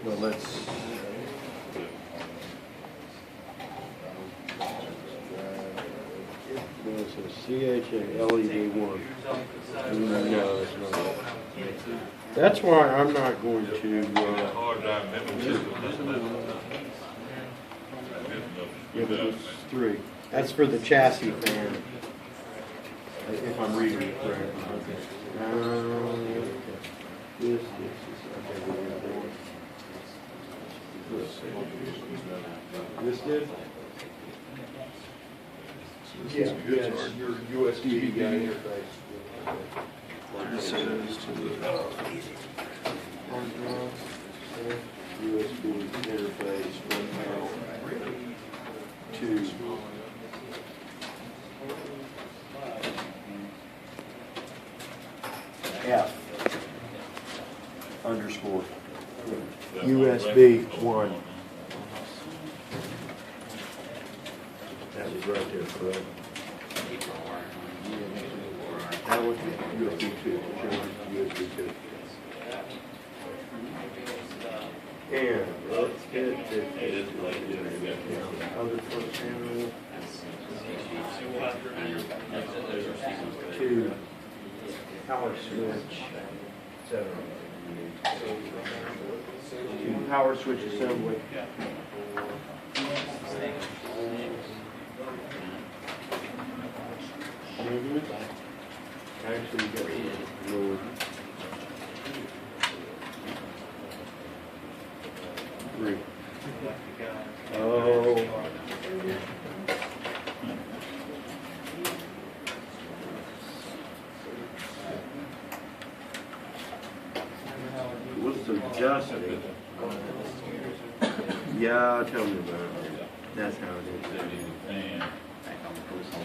Well, let's. It's a CHA LED one. No, it's not. That's why I'm not going to. Yeah, but it's 3. That's for the chassis fan. If I'm reading it correctly. Okay. This is this did? Yeah, it's your USB interface. This goes to the USB interface, 1 out, 2. F underscore USB 1. That was right there, correct? That was USB 2. USB 2. And let's get other front panel. 2 power switch. 2 power switch assembly. Actually, you got lower. 3. Oh. What's adjusting? Yeah, tell me about it. That's how it is.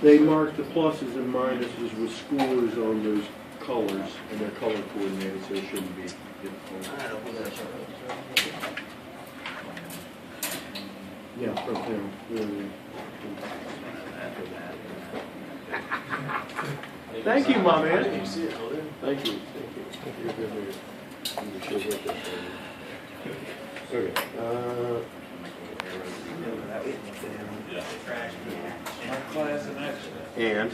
They mark the pluses and minuses with scores on those colors, and they're color coordinated, so it shouldn't be difficult. Yeah, from him. Thank you, my man. Thank you. Okay. class in action. And